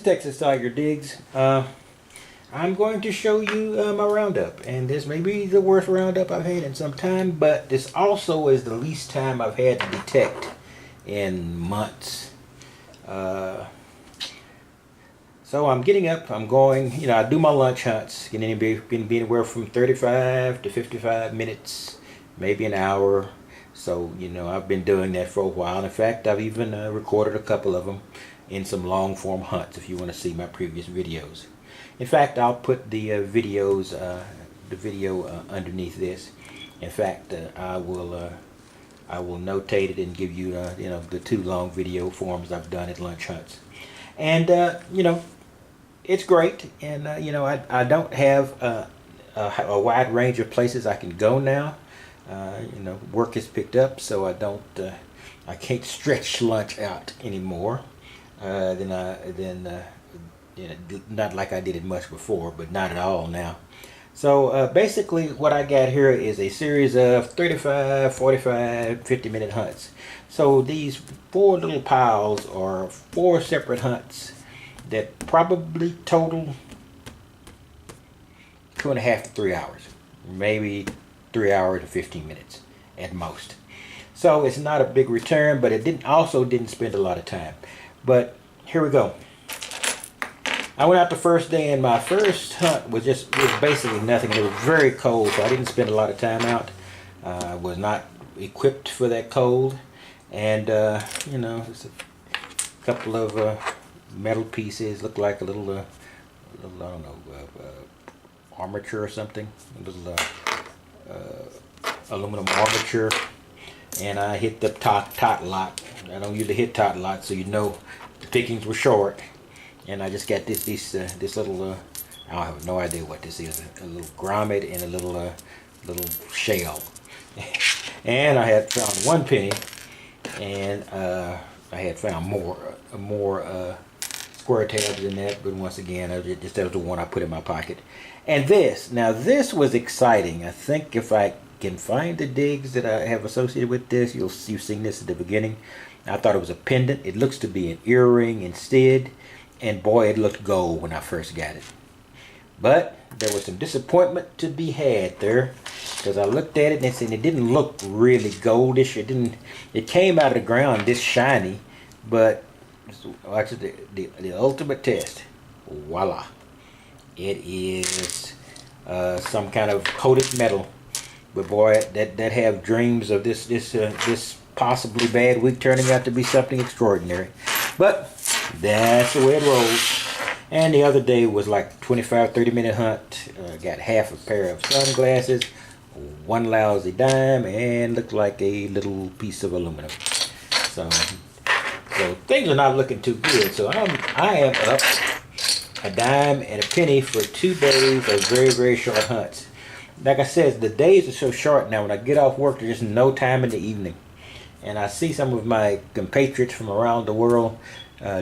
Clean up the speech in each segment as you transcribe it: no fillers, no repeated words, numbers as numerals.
Texas Tiger Digs. I'm going to show you my roundup, and this may be the worst roundup I've had in some time, but this also is the least time I've had to detect in months. So I'm getting up, I'm going, I do my lunch hunts, can be anywhere from 35 to 55 minutes, maybe an hour. So, I've been doing that for a while. In fact, I've even recorded a couple of them in some long form hunts if you want to see my previous videos. In fact, I'll put the video underneath this. In fact, I will notate it and give you the 2 long video forms I've done at lunch hunts. And it's great, and I don't have a wide range of places I can go now. Work has picked up, so I can't stretch lunch out anymore. Not like I did it much before, but not at all now. So basically what I got here is a series of 35, 45, 50-minute hunts. So these 4 little piles are 4 separate hunts that probably total 2.5 to 3 hours. Maybe 3 hours to 15 minutes at most. So it's not a big return, but it didn't spend a lot of time. But here we go. I went out the first day, and my first hunt was basically nothing. It was very cold, so I didn't spend a lot of time out. I was not equipped for that cold, and just a couple of metal pieces, looked like a little I don't know, armature or something, a little aluminum armature, and I hit the tot lot. I don't usually hit tot lot, so the pickings were short. And I just got this little, I have no idea what this is, a little grommet and a little shell. And I had found 1 penny, and I had found more square tabs than that, but once again, that was the one I put in my pocket. And this was exciting. I think if I can find the digs that I have associated with this, you've seen this at the beginning. I thought it was a pendant. It looks to be an earring instead. And boy, it looked gold when I first got it. But there was some disappointment to be had there, because I looked at it and it didn't look really goldish. It came out of the ground this shiny, but watch the ultimate test. Voila! It is some kind of coated metal. But boy, that have dreams of this possibly bad week turning out to be something extraordinary. But that's the way it rolls. And the other day was like 25-30 minute hunt. Got half a pair of sunglasses, 1 lousy dime, and looked like a little piece of aluminum. So things are not looking too good. So I am up a dime and a penny for 2 days of very, very short hunts. Like I said, the days are so short now. When I get off work, there's just no time in the evening. And I see some of my compatriots from around the world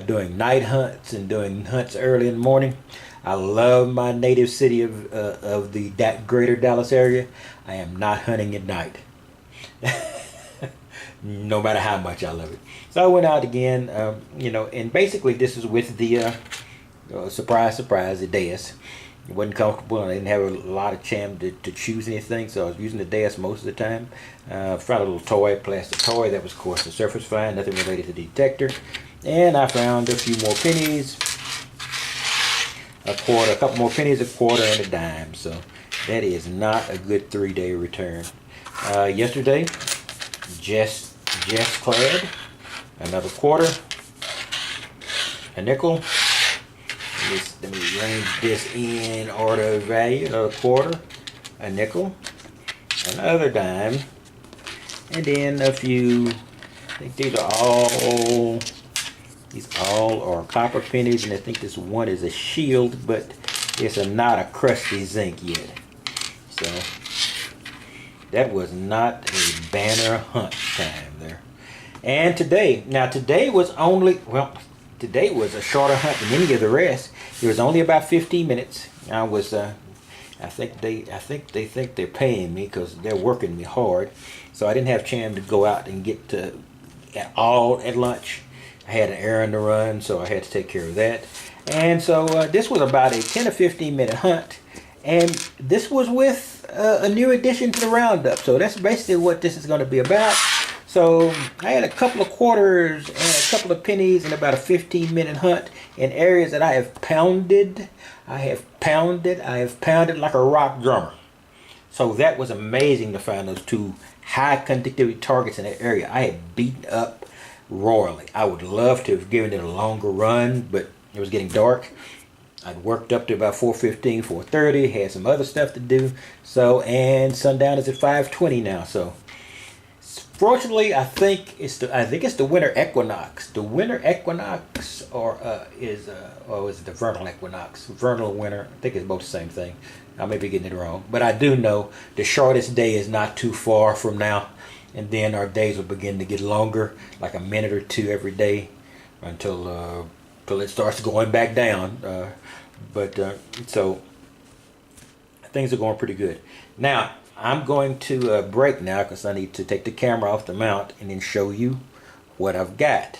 doing night hunts and doing hunts early in the morning. I love my native city of the greater Dallas area. I am not hunting at night. No matter how much I love it. So I went out again, and basically this is with the, surprise, the Deus. It wasn't comfortable, and I didn't have a lot of chance to choose anything, so I was using the Deus most of the time. Found a little plastic toy that was, of course, a surface find, nothing related to the Detector. And I found a few more pennies, a couple more pennies, a quarter, and a dime. So that is not a good 3-day return. Yesterday, just clad, another quarter, a nickel. Let me arrange this in order of value. Another quarter, a nickel, another dime, and then a few. I think these all are copper pennies, and I think this one is a shield, but it's not a crusty zinc yet. So that was not a banner hunt time there. And today was a shorter hunt than any of the rest. It was only about 15 minutes. I think they think they're paying me because they're working me hard. So I didn't have a chance to go out and get at lunch. I had an errand to run, so I had to take care of that. And so this was about a 10 or 15 minute hunt, and this was with a new addition to the roundup. So that's basically what this is going to be about. So I had a couple of quarters and a couple of pennies in about a 15-minute hunt in areas that I have pounded. I have pounded like a rock drummer. So that was amazing to find those two high conductivity targets in that area. I had beaten up royally. I would love to have given it a longer run, but it was getting dark. I'd worked up to about 4:15, 4:30, had some other stuff to do. So, and sundown is at 5:20 now. So, fortunately, I think it's the winter equinox. The winter equinox, or is it the vernal equinox? Vernal winter. I think it's both the same thing. I may be getting it wrong, but I do know the shortest day is not too far from now, and then our days will begin to get longer, like a minute or two every day, until it starts going back down. So things are going pretty good. Now I'm going to break now because I need to take the camera off the mount and then show you what I've got,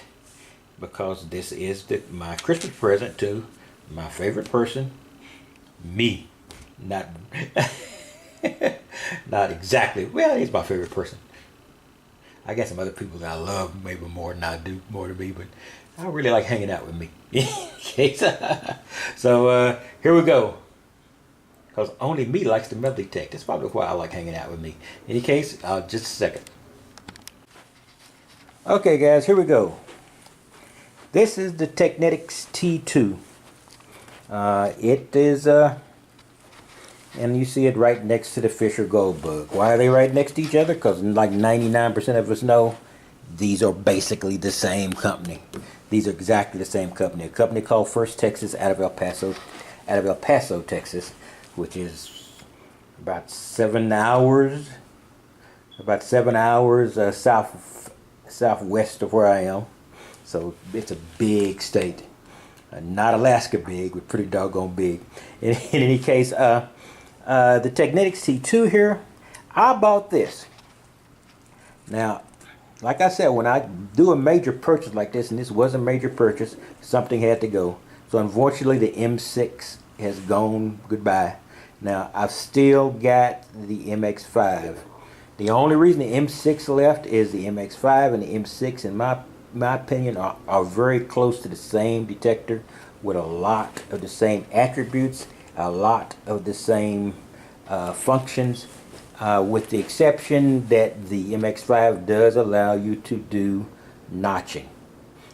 because this is my Christmas present to my favorite person, me. Not not exactly. Well, he's my favorite person. I got some other people that I love maybe more than I do more to me, but I really like hanging out with me. So here we go. Because only me likes the metal detect. That's probably why I like hanging out with me. In any case, just a second. Okay guys, here we go. This is the Teknetics T2. It is and you see it right next to the Fisher Gold Bug. Why are they right next to each other? Because like 99% of us know, these are basically the same company. These are exactly the same company. A company called First Texas out of El Paso, Texas, which is about 7 hours southwest of where I am. So it's a big state. Not Alaska big, but pretty doggone big. In any case, the Teknetics T2 here, I bought this. Now, like I said, when I do a major purchase like this, and this was a major purchase, something had to go. So unfortunately, the M6 has gone goodbye. Now, I've still got the MX5. The only reason the M6 left is the MX5 and the M6, in my opinion, are very close to the same detector with a lot of the same attributes, a lot of the same functions, with the exception that the MX5 does allow you to do notching.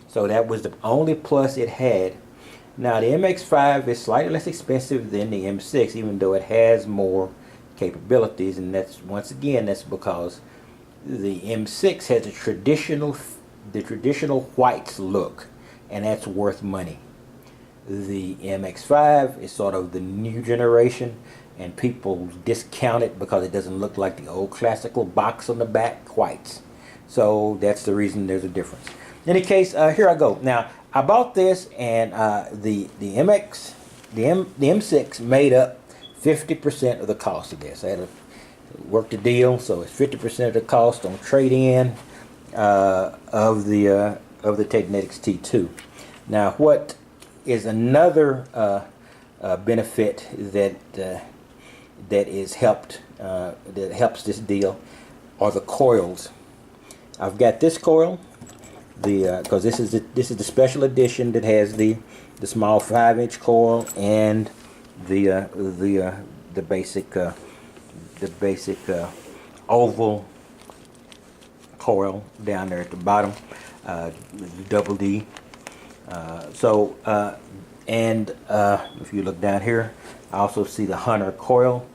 So that was the only plus it had. Now the MX5 is slightly less expensive than the M6, even though it has more capabilities, and that's because the M6 has the traditional whites look, and that's worth money. The MX5 is sort of the new generation, and people discount it because it doesn't look like the old classical box on the back whites. So that's the reason there's a difference. In any case, here I go. Now I bought this, and the M6 made up 50% of the cost of this. I had to work the deal, so it's 50% of the cost on trade-in of the Teknetics T2. Now, what is another benefit that helps this deal are the coils. I've got this coil, because this is the special edition that has the small 5-inch coil and the basic oval coil down there at the bottom, double D. If you look down here, I also see the Hunter coil,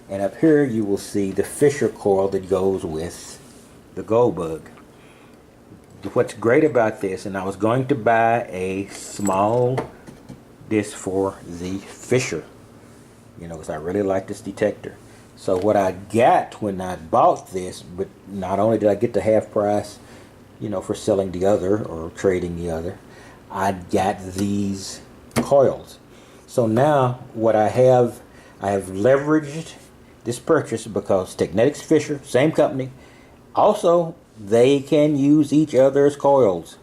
and up here you will see the Fisher coil that goes with the Gold Bug. What's great about this, and I was going to buy a small disc for the Fisher, because I really like this detector. So what I got when I bought this, but not only did I get the half price, for selling the other or trading the other, I got these coils. So now what I have leveraged this purchase because Teknetics Fisher, same company, also they can use each other's coils.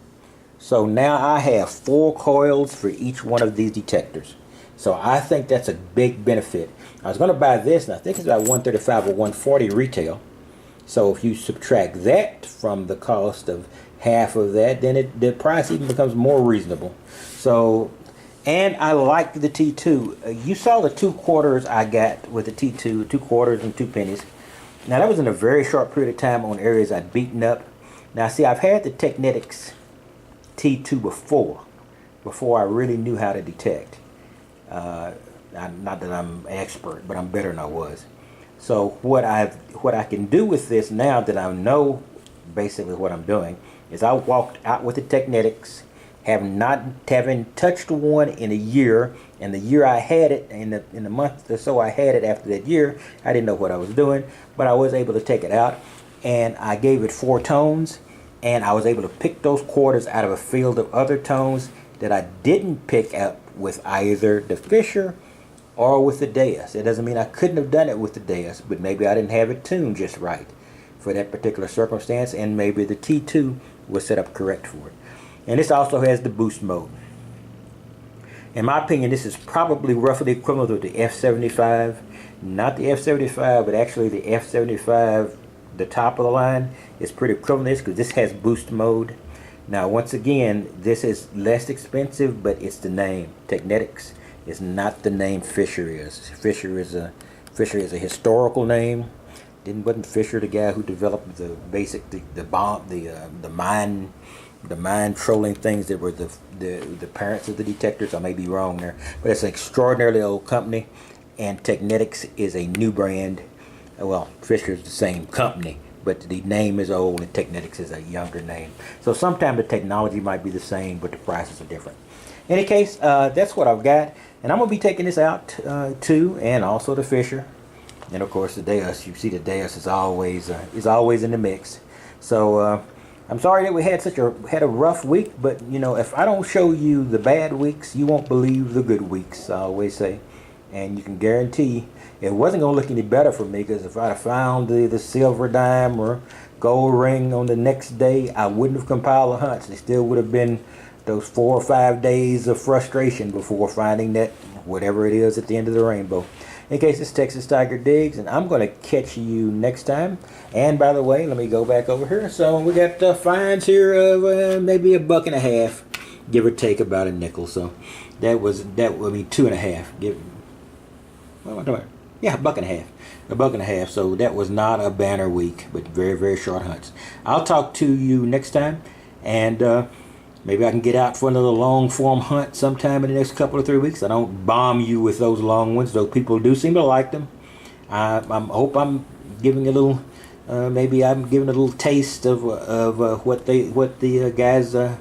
So now I have 4 coils for each one of these detectors. So I think that's a big benefit. I was going to buy this, and I think it's about $135 or $140 retail. So if you subtract that from the cost of half of that, then the price even becomes more reasonable. So, and I like the T2. You saw the 2 quarters I got with the T2, 2 quarters and 2 pennies. Now that was in a very short period of time on areas I'd beaten up. Now see, I've had the Teknetics T2 before I really knew how to detect. Not that I'm an expert, but I'm better than I was. So what I can do with this now that I know basically what I'm doing is I walked out with the Teknetics, having touched one in a year, and the year I had it, in the month or so I had it after that year, I didn't know what I was doing, but I was able to take it out, and I gave it 4 tones, and I was able to pick those quarters out of a field of other tones that I didn't pick up with either the Fisher or with the Deus. It doesn't mean I couldn't have done it with the Deus, but maybe I didn't have it tuned just right for that particular circumstance, and maybe the T2 was set up correct for it. And this also has the boost mode. In my opinion, this is probably roughly equivalent to the F75. Not the F75, but actually the F75, the top of the line, is pretty equivalent to this because this has boost mode. Now, once again, this is less expensive, but it's the name Teknetics. It's not the name Fisher is. Fisher is a historical name. Wasn't Fisher the guy who developed the basic the mind trolling things that were the parents of the detectors? I may be wrong there, but it's an extraordinarily old company, and Teknetics is a new brand. Well, Fisher is the same company, but the name is old and Teknetics is a younger name. So sometimes the technology might be the same, but the prices are different. In any case, that's what I've got, and I'm going to be taking this out too, and also the Fisher, and of course the Deus. You see the Deus is always in the mix. So I'm sorry that we had a rough week, but you know, if I don't show you the bad weeks, you won't believe the good weeks, I always say. And you can guarantee it wasn't going to look any better for me, because if I'd have found the silver dime or gold ring on the next day, I wouldn't have compiled the hunts. It still would have been those 4 or 5 days of frustration before finding that whatever it is at the end of the rainbow. In case, it's Texas Tiger Digs, and I'm going to catch you next time. And by the way, let me go back over here. So we got fines here of maybe $1.50, give or take about a nickel. So that would be 2.5. What am I doing? Yeah, $1.50. So that was not a banner week, but very, very short hunts. I'll talk to you next time, and maybe I can get out for another long form hunt sometime in the next couple or 3 weeks. I don't bomb you with those long ones, though people do seem to like them. I hope I'm giving a little, maybe I'm giving a little taste of what the guys up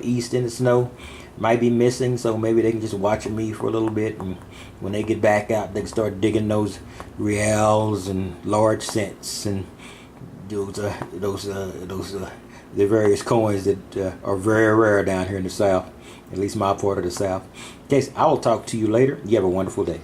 east in the snow might be missing. So maybe they can just watch me for a little bit, and when they get back out, they can start digging those reals and large cents and the various coins that are very rare down here in the South, at least my part of the South. In case, I will talk to you later. You have a wonderful day.